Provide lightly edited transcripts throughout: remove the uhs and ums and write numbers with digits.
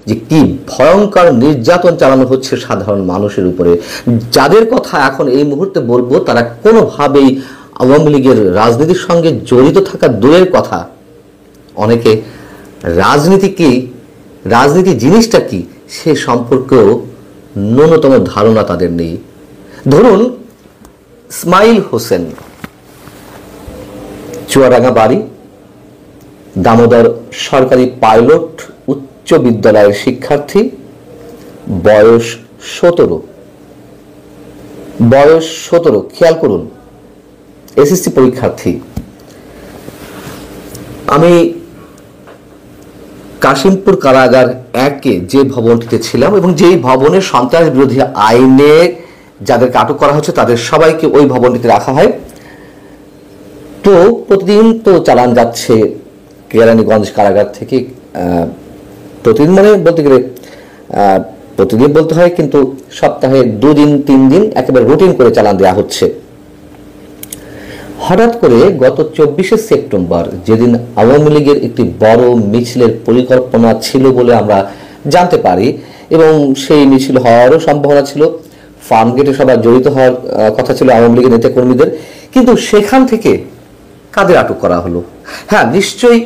যে কি ভয়ঙ্কর নির্যাতন চালানো হচ্ছে সাধারণ মানুষের উপরে। যাদের কথা এখন এই মুহূর্তে বলবো তারা কোনোভাবেই আওয়ামী লীগের রাজনীতির সঙ্গে জড়িত থাকা দূরের কথা, অনেকে রাজনীতি কি, রাজনীতি জিনিসটা কি সে সম্পর্কেও ন্যূনতম ধারণা তাদের নেই। ধরুন ইসমাইল হোসেন, চুয়াডাঙ্গা বাড়ি, দামোদর সরকারি পাইলট উচ্চ বিদ্যালয়ের শিক্ষার্থী, বয়স 17, খেয়াল করুন, এসএসসি পরীক্ষার্থী। আমি কাশিমপুর কারাগার 1-এ যে ভবনটিতে ছিলাম এবং যেই ভবনের সন্ত্রাস বিরোধী আইনে যাদেরকে আটক করা হচ্ছে তাদের সবাইকে ওই ভবনটিতে রাখা হয়। তো প্রতিদিন তো চালান যাচ্ছে কেরানীগঞ্জ কারাগার থেকে, প্রতিদিন মানে বলতে গেলে প্রতিদিন বলতে হয়, কিন্তু সপ্তাহে 2 দিন 3 দিন একেবারে রুটিন করে চালান দেওয়া হচ্ছে। হঠাৎ করে গত 24শে সেপ্টেম্বর, যেদিন আওয়ামী লীগের একটি বড় মিছিলের পরিকল্পনা ছিল বলে আমরা জানতে পারি এবং সেই মিছিল হওয়ারও সম্ভাবনা ছিল, ফার্মগেটে সবাই জড়িত হওয়ার কথা ছিল আওয়ামী লীগের নেতাকর্মীদের, কিন্তু সেখান থেকে কাদের আটক করা হলো? হ্যাঁ, নিশ্চয়ই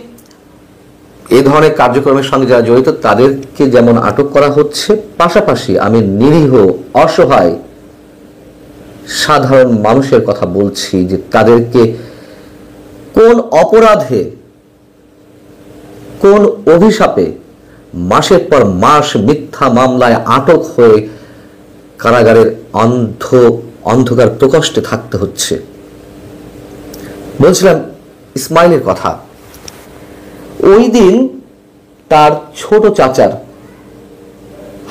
এ ধরনের কার্যক্রমের সঙ্গে যারা জড়িত তাদেরকে যেমন আটক করা হচ্ছে, পাশাপাশি আমি নিরীহ অসহায় সাধারণ মানুষের কথা বলছি যে তাদেরকে কোন অপরাধে, কোন অভিশাপে মাসের পর মাস মিথ্যা মামলায় আটক হয়ে কারাগারের অন্ধকার প্রকোষ্ঠে থাকতে হচ্ছে। বলছিলাম ইসমাইলের কথা। ওই দিন তার ছোট চাচার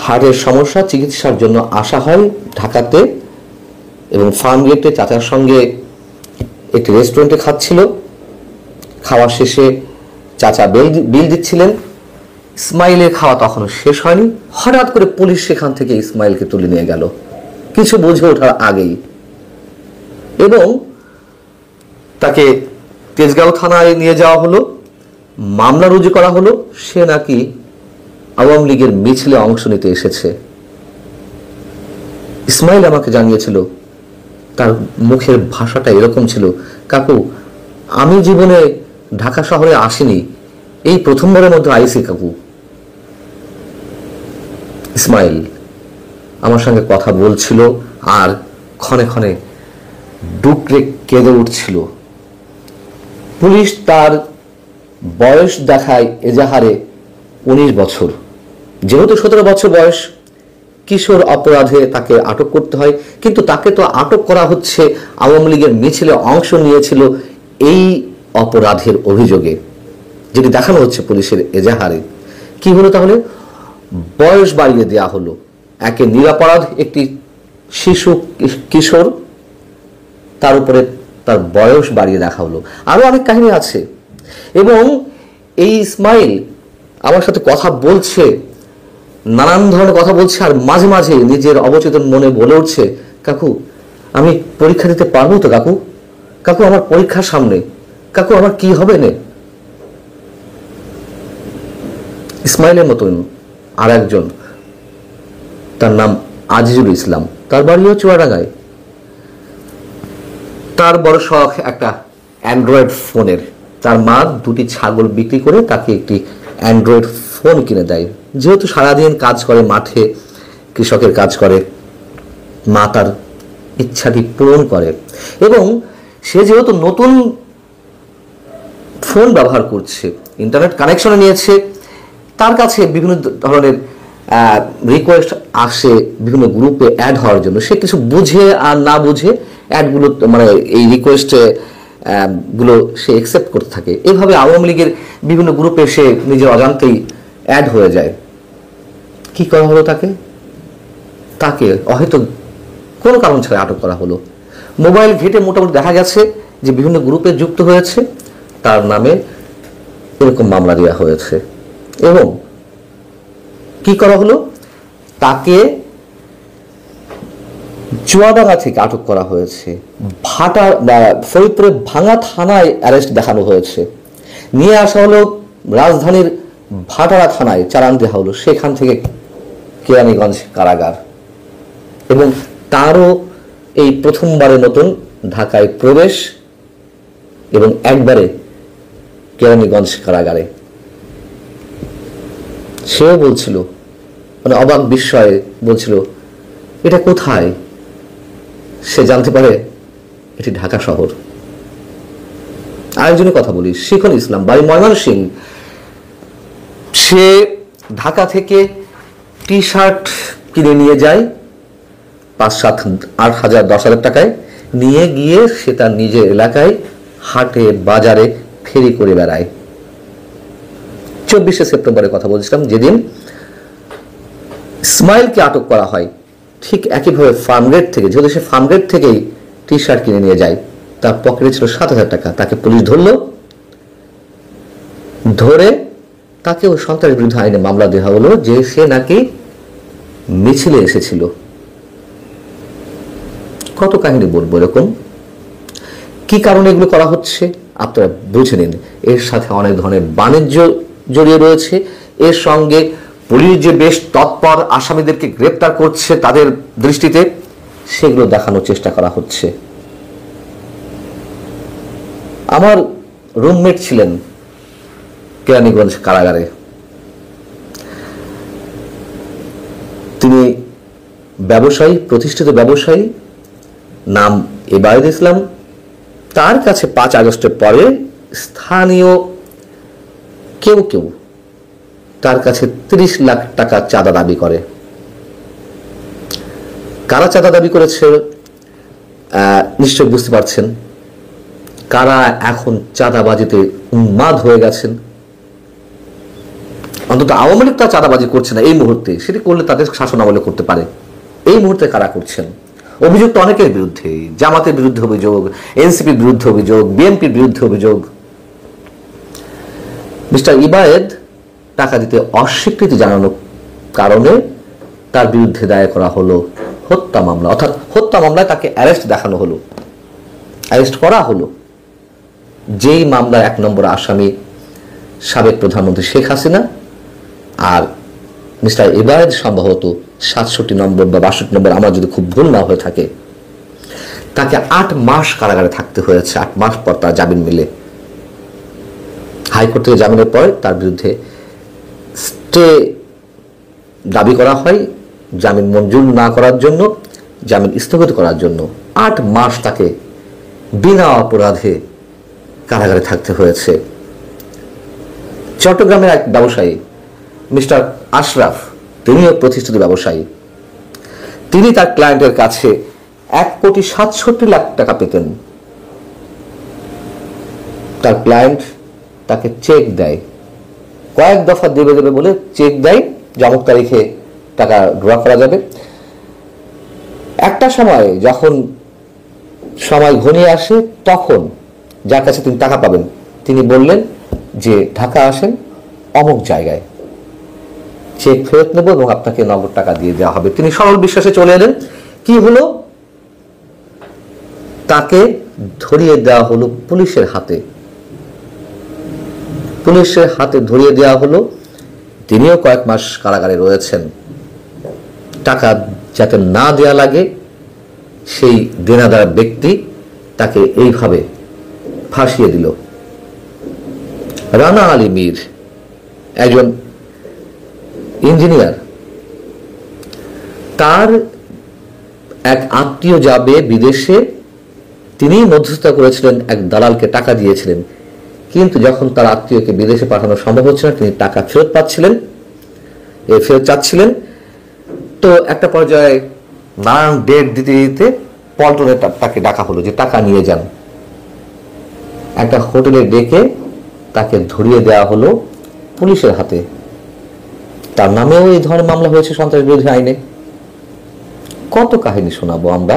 হার্টের সমস্যা চিকিৎসার জন্য আসা হয় ঢাকাতে এবং ফার্মগেটে চাচার সঙ্গে একটি রেস্টুরেন্টে খাচ্ছিল। খাওয়া শেষে চাচা বিল দিচ্ছিলেন, ইসমাইলের খাওয়া তখনও শেষ হয়নি। হঠাৎ করে পুলিশ সেখান থেকে ইসমাইলকে তুলে নিয়ে গেল কিছু বুঝে ওঠার আগেই এবং তাকে তেজগাঁও থানায় নিয়ে যাওয়া হলো, মামলা রুজু করা হলো। সে নাকি আওয়ামী লীগের মিছিলে অংশ নিতে এসেছে। ইসমাইল আমাকে জানিয়েছিল, তার মুখের ভাষাটা এরকম ছিল, কাকু আমি জীবনে ঢাকা শহরে আসিনি, এই প্রথমবারের মধ্যে আইসি কাকু। ইসমাইল আমার সঙ্গে কথা বলছিল আর ক্ষণে ক্ষণে ডুকরে কেঁদে উঠছিল। পুলিশ তার বয়স দেখায় এজাহারে 19 বছর, যেহেতু 17 বছর বয়স, কিশোর অপরাধে তাকে আটক করতে হয়, কিন্তু তাকে তো আটক করা হচ্ছে আওয়ামী লীগের মিছিলে অংশ নিয়েছিল এই অপরাধের অভিযোগে, যেটি দেখানো হচ্ছে পুলিশের এজাহারে। কি হলো তাহলে? বয়স বাড়িয়ে দেয়া হলো। একে নিরপরাধ একটি শিশু কিশোর, তার উপরে তার বয়স বাড়িয়ে দেখা হলো। আরো অনেক কাহিনী আছে এবং এই ইসমাইল আমার সাথে কথা বলছে, নানান ধরনের কথা বলছে, আর মাঝে মাঝে নিজের অবচেতন মনে বলে উঠছে, কাকু আমি পরীক্ষা দিতে পারবো তো কাকু, কাকু আমার পরীক্ষার সামনে, কাকু আমার কি হবে না। ইসমাইলের মতন আর একজন, তার নাম আজিজুল ইসলাম, তার বাড়িও চুয়াডাঙ্গায়। তার বড় শখ একটা অ্যান্ড্রয়েড ফোনের। তার মা 2টি ছাগল বিক্রি করে তাকে একটি অ্যান্ড্রয়েড ফোন কিনে দেয়। যেহেতু সারাদিন কাজ করে, মাঠে কৃষকের কাজ করে, মা তার ইচ্ছাটি পূরণ করে এবং সে যেহেতু নতুন ফোন ব্যবহার করছে, ইন্টারনেট কানেকশনে নিয়েছে, তার কাছে বিভিন্ন ধরনের রিকোয়েস্ট আসে বিভিন্ন গ্রুপে অ্যাড হওয়ার জন্য। সে কিছু বুঝে আর না বুঝে অ্যাডগুলো, মানে এই রিকোয়েস্টে গুলো সে অ্যাকসেপ্ট করতে থাকে। এভাবে আওয়ামী লীগের বিভিন্ন গ্রুপে সে নিজের অজান্তেই অ্যাড হয়ে যায়। কি করা হলো তাকে? তাকে হয়তো কোনো কারণ ছাড়া আটক করা হলো। মোবাইল ঘেটে মোটামুটি দেখা গেছে যে বিভিন্ন গ্রুপে যুক্ত হয়েছে, তার নামে এরকম মামলা দেওয়া হয়েছে এবং কি করা হলো, তাকে চুয়াডাঙ্গা থেকে আটক করা হয়েছে, ফরিদপুরের ভাঙা থানায় অ্যারেস্ট দেখানো হয়েছে, নিয়ে আসা হলো রাজধানীর ভাটারা থানায় চালান দেওয়া হলো, সেখান থেকে কেরানীগঞ্জ কারাগার, এবং তারও এই প্রথমবারের মতন ঢাকায় প্রবেশ এবং একবারে কেরানীগঞ্জ কারাগারে। সেও বলছিল, মানে অবাক বিস্ময়ে বলছিল, এটা কোথায়? সে জানতে পারে এটি ঢাকা শহর। আরেকজনের কথা বলি, শিখন ইসলাম, বাড়ি ময়মনসিংহ। সে ঢাকা থেকে টি শার্ট কিনে নিয়ে যায় 5, 7, 8 হাজার 10 হাজার টাকায়, নিয়ে গিয়ে সে তার নিজের এলাকায় হাটে বাজারে ফেরি করে বেড়ায়। 24শে সেপ্টেম্বরের কথা বলছিলাম, যেদিন ইসমাইলকে আটক করা হয়, ঠিক একইভাবে ফার্মগেট থেকে, যেহেতু সে ফার্মগেট থেকেই টি শার্ট কিনে নিয়ে যায়, তার পকেটে ছিল 7,000 টাকা। তাকে পুলিশ ধরলো, ধরে তাকে ওই সন্ত্রাসের বিরুদ্ধে আইনে মামলা দেওয়া হলো যে সে নাকি মিছিলে এসেছিল। কত কাহিনী বলবো এরকম, কি কারণে এগুলো করা হচ্ছে আপনারা বুঝে নিন। এর সাথে অনেক ধরনের বাণিজ্য জড়িয়ে রয়েছে, এর সঙ্গে পুলিশ যে বেশ তৎপর আসামিদেরকে গ্রেপ্তার করছে তাদের দৃষ্টিতে, সেগুলো দেখানোর চেষ্টা করা হচ্ছে। আমার রুমমেট ছিলেন কেরানীগঞ্জ কারাগারে। তিনি ব্যবসায়ী, প্রতিষ্ঠিত ব্যবসায়ী, নাম ইবায়েদ ইসলাম। তার কাছে 5 আগস্টের পরে স্থানীয় কেউ কেউ তার কাছে 30 লাখ টাকা চাঁদা দাবি করে। কারা চাঁদা দাবি করেছে নিশ্চয় বুঝতে পারছেন। কারা এখন চাঁদাবাজিতে উন্মাদ হয়ে গেছেন। অন্তত আওয়ামী লীগ তা চাঁদাবাজি করছে না এই মুহূর্তে, সেটি করলে তাদের শাসন আমলে করতে পারে। এই মুহূর্তে কারা করছেন? অভিযোগ তো অনেকের বিরুদ্ধে, জামাতের বিরুদ্ধে অভিযোগ, এনসিপির বিরুদ্ধে অভিযোগ, বিএনপির বিরুদ্ধে অভিযোগ। মিস্টার ইবায়েদ টাকা দিতে অস্বীকৃতি জানানোর কারণে তার বিরুদ্ধে দায়ের করা হলো হত্যা মামলা, অর্থাৎ হত্যা মামলায় তাকে অ্যারেস্ট দেখানো হলো, অ্যারেস্ট করা হলো। যেই মামলার 1 নম্বর আসামি সাবেক প্রধানমন্ত্রী শেখ হাসিনা, আর মিস্টার ইবায়েদ সম্ভবত 67 নম্বর বা 62 নম্বর, আমার যদি খুব ভুল না হয়ে থাকে। তাকে 8 মাস কারাগারে থাকতে হয়েছে। 8 মাস পর তার জামিন মিলে। হাইকোর্ট থেকে জামিনের পর তার বিরুদ্ধে স্টে দাবি করা হয় জামিন মঞ্জুর না করার জন্য, জামিন স্থগিত করার জন্য। 8 মাস তাকে বিনা অপরাধে কারাগারে থাকতে হয়েছে। চট্টগ্রামের এক ব্যবসায়ী মিস্টার আশরাফ, তিনিও প্রতিষ্ঠিত ব্যবসায়ী। তিনি তার ক্লায়েন্টের কাছে 1,67,00,000 টাকা পেতেন। তার ক্লায়েন্ট তাকে চেক দেয়, কয়েক দফা দেবে বলে চেক দেয়, যে অমুক তারিখে টাকা ড্র করা যাবে। একটা সময় যখন সময় ঘনিয়ে আসে, তখন যার কাছে তিনি টাকা পাবেন তিনি বললেন যে ঢাকা আসেন অমুক জায়গায়, চেক ফেরত নেব এবং আপনাকে নগদ টাকা দিয়ে দেওয়া হবে। তিনি সরল বিশ্বাসে চলে এলেন। কি হলো? তাকে ধরিয়ে দেওয়া হলো পুলিশের হাতে। পুলিশের হাতে ধরিয়ে দেওয়া হলো। তিনিও কয়েক মাস কারাগারে রয়েছেন। টাকা যাতে না দেয়া লাগে, সেই দেনাদার ব্যক্তি তাকে এইভাবে ফাঁসিয়ে দিল। রানা আলী মীর একজন ইঞ্জিনিয়ার, তার এক আত্মীয় যাবে বিদেশে, তিনি মধ্যস্থতা করেছিলেন, এক দালালকে টাকা দিয়েছিলেন। কিন্তু যখন তার আত্মীয়কে বিদেশে পাঠানো সম্ভব হচ্ছে না, তিনি টাকা ফেরত চাচ্ছিলেন। তো একটা পর্যায়ে নানান ডেট দিতে দিতে পল্টনে তাকে ডাকা হলো যে টাকা নিয়ে যান। একটা হোটেলে ডেকে তাকে ধরিয়ে দেওয়া হলো পুলিশের হাতে। তার নামেও এই ধরনের মামলা হয়েছে সন্ত্রাস বিরোধী আইনে। কত কাহিনী শোনাবো আমরা।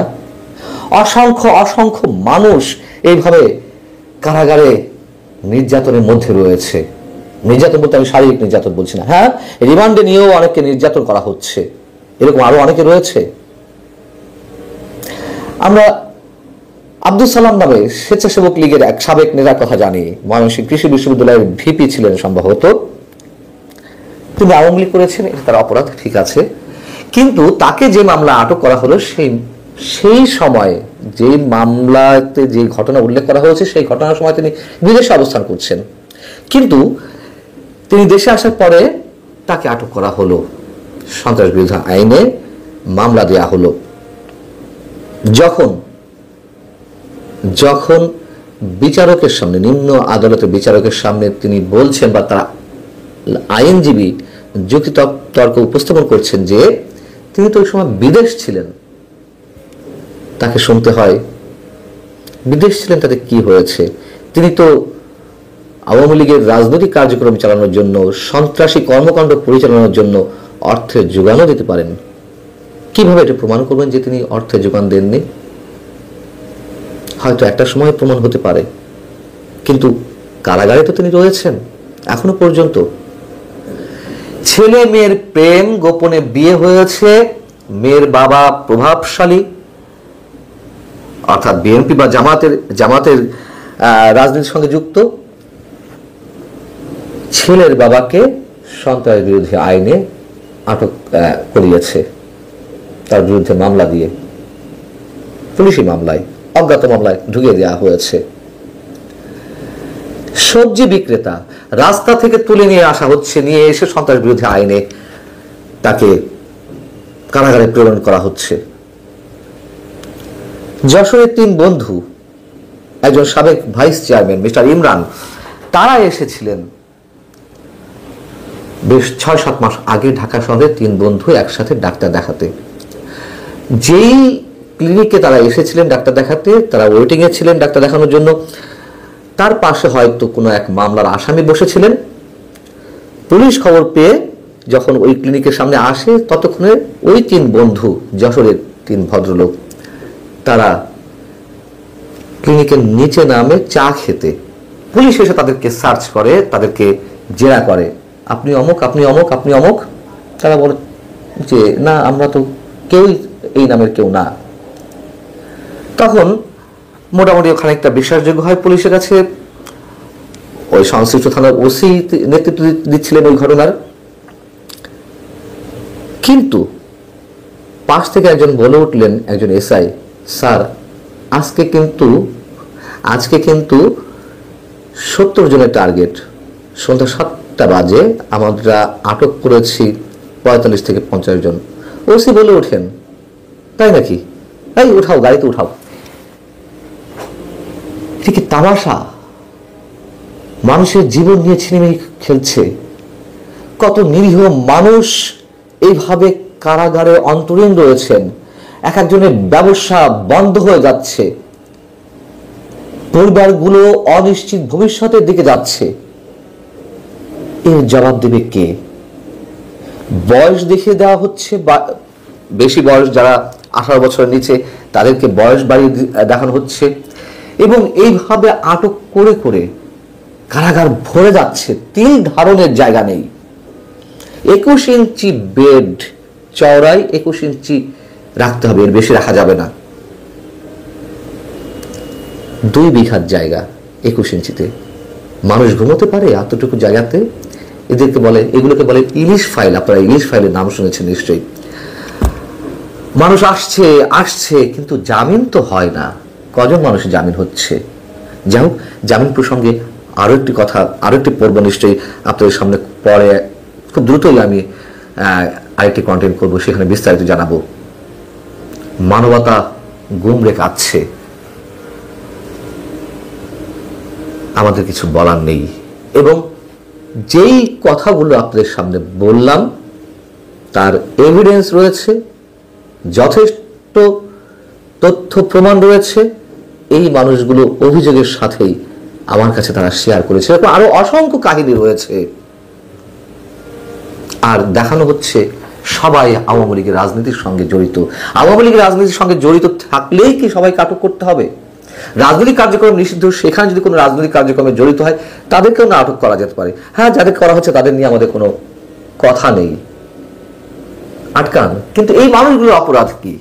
অসংখ্য অসংখ্য মানুষ এইভাবে কারাগারে নির্যাতনের মধ্যে রয়েছে। নির্যাতন বলতে আমি শারীরিক নির্যাতন বলছি না, হ্যাঁ, রিমান্ডে নিয়েও অনেককে নির্যাতন করা হচ্ছে। এরকম আরো অনেকে রয়েছে। আমরা আব্দুল সালাম নামে স্বেচ্ছাসেবক লীগের এক সাবেক নেতার কথা জানি। ময়মনসিংহ কৃষি বিশ্ববিদ্যালয়ের ভিপি ছিলেন সম্ভবত। তিনি আওয়ামী লীগ করেছেন, এটা তার অপরাধ, ঠিক আছে, কিন্তু তাকে যে মামলা আটক করা হলো সেই সময়ে যে মামলাতে যে ঘটনা উল্লেখ করা হয়েছে সেই ঘটনার সময় তিনি বিদেশে অবস্থান করছেন, কিন্তু তিনি দেশে আসার পরে তাকে আটক করা হলো, সন্ত্রাস বিরোধী আইনে মামলা দেয়া হলো। যখন বিচারকের সামনে, নিম্ন আদালতের বিচারকের সামনে তিনি বলছেন বা তার আইনজীবী যুক্তি তর্ক উপস্থাপন করছেন যে তিনি তো ওই সময় বিদেশ ছিলেন, তাকে শুনতে হয় বিদেশ ছিলেন তাতে কি হয়েছে, তিনি তো আওয়ামী লীগের রাজনৈতিক কার্যক্রম চালানোর জন্য, সন্ত্রাসী কর্মকাণ্ড পরিচালনার জন্য অর্থের যোগানও দিতে পারেন। কিভাবে এটা প্রমাণ করবেন যে তিনি অর্থের যোগান দেননি? হয়তো একটা সময় প্রমাণ হতে পারে, কিন্তু কারাগারে তো তিনি রয়েছেন এখনো পর্যন্ত। ছেলে মেয়ের প্রেম গোপনে বিয়ে হয়েছে, মেয়ের বাবা প্রভাবশালী অর্থাৎ বিএনপি বা জামাতের রাজনীতির সঙ্গে যুক্ত, ছেলের বাবাকে সন্ত্রাস বিরোধী আইনে আটক করিয়েছে, তার বিরুদ্ধে মামলা দিয়ে, পুলিশি মামলায়, অজ্ঞাত মামলায় ঢুকিয়ে দেওয়া হয়েছে। সবজি বিক্রেতা রাস্তা থেকে তুলে নিয়ে আসা হচ্ছে, নিয়ে এসে সন্ত্রাস বিরোধী আইনে তাকে কারাগারে প্রেরণ করা হচ্ছে। যশোরের 3 বন্ধু, একজন সাবেক ভাইস চেয়ারম্যান মিস্টার ইমরান, তারা এসেছিলেন বেশ 6-7 মাস আগে ঢাকা শহরে 3 বন্ধু একসাথে ডাক্তার দেখাতে। যেই ক্লিনিকে তারা এসেছিলেন ডাক্তার দেখাতে, তারা ওয়েটিং এ ছিলেন ডাক্তার দেখানোর জন্য, তার পাশে হয়তো কোনো এক মামলার আসামি বসেছিলেন। পুলিশ খবর পেয়ে যখন ওই ক্লিনিকের সামনে আসে, ততক্ষণে ওই 3 বন্ধু, যশোরের 3 ভদ্রলোক, তারা ক্লিনিকের নিচে নামে চা খেতে। পুলিশ এসে তাদেরকে সার্চ করে, তাদেরকে জেরা করে, আপনি অমুক, আপনি অমুক, আপনি অমুক। তারা বলে যে না, আমরা তো কেউই এই নামের কেউ না। তখন মোটামুটি খানিকটা বিশ্বাসযোগ্য হয় পুলিশের কাছে। ওই সংশ্লিষ্ট থানার ওসি নেতৃত্ব দিচ্ছিলেন ওই ঘটনার, কিন্তু পাশ থেকে একজন বলে উঠলেন, একজন এসআই, স্যার আজকে কিন্তু 70 জনের টার্গেট, সন্ধ্যা 7টা বাজে আমরা আটক করেছি 45 থেকে 50 জন। ওসি বলে ওঠেন, তাই নাকি? এই উঠাও, গাড়িতে উঠাও। এটা কি তামাশা? মানুষের জীবন নিয়ে ছিনিমিনি খেলছে। কত নিরীহ মানুষ এইভাবে কারাগারে অন্তরীণ রয়েছেন, এক একজনের ব্যবসা বন্ধ হয়ে যাচ্ছে, পরিবারগুলো অনিশ্চিত ভবিষ্যতের দিকে যাচ্ছে। এর জবাব দেবে কে? বয়স দেখিয়ে দেওয়া হচ্ছে, বেশি বয়স যারা 18 বছরের নিচে তাদেরকে বয়স বাড়িয়ে দেখানো হচ্ছে, এবং এইভাবে আটক করে করে কারাগার ভরে যাচ্ছে, তিল ধারণের জায়গা নেই। 21 ইঞ্চি বেড চওড়াই 21 ইঞ্চি রাখতে হবে, এর বেশি রাখা যাবে না। 2 বিঘার জায়গা 21 ইঞ্চিতে মানুষ ঘুমোতে পারে এতটুকু জায়গাতে? এগুলোকে বলে ইলিশ ফাইল। আপনারা ইলিশ ফাইলের নাম শুনেছেন নিশ্চয়ই। মানুষ আসছে কিন্তু জামিন তো হয় না। কজন মানুষের জামিন হচ্ছে? যাই হোক, জামিন প্রসঙ্গে আরো একটি পর্ব নিশ্চয়ই আপনাদের সামনে পরে খুব দ্রুতই আমি আরেকটি কন্টেন্ট করব, সেখানে বিস্তারিত জানাবো। মানবতা গুমরে কাটছে, আমাদের কিছু বলার নেই। এবং যেই কথাগুলো আপনাদের সামনে বললাম তার এভিডেন্স রয়েছে, যথেষ্ট তথ্য প্রমাণ রয়েছে। এই মানুষগুলো অভিযোগের সাথেই আমার কাছে তারা শেয়ার করেছে। আরো অসংখ্য কাহিনী রয়েছে, আর দেখানো হচ্ছে সবাই আওয়ামী লীগের রাজনীতির সঙ্গে জড়িত। আওয়ামী লীগের রাজনীতির সঙ্গে জড়িত থাকলেই কি সবাইকে আটক করতে হবে? রাজনৈতিক কার্যক্রম নিষিদ্ধ, সেখানে যদি কোনো রাজনৈতিক কার্যক্রমে জড়িত হয় তাদেরকেও না আটক করা যেতে পারে। হ্যাঁ, যাদের করা হচ্ছে তাদের নিয়ে আমাদের কোনো কথা নেই, আটকান, কিন্তু এই মানুষগুলোর অপরাধ কি?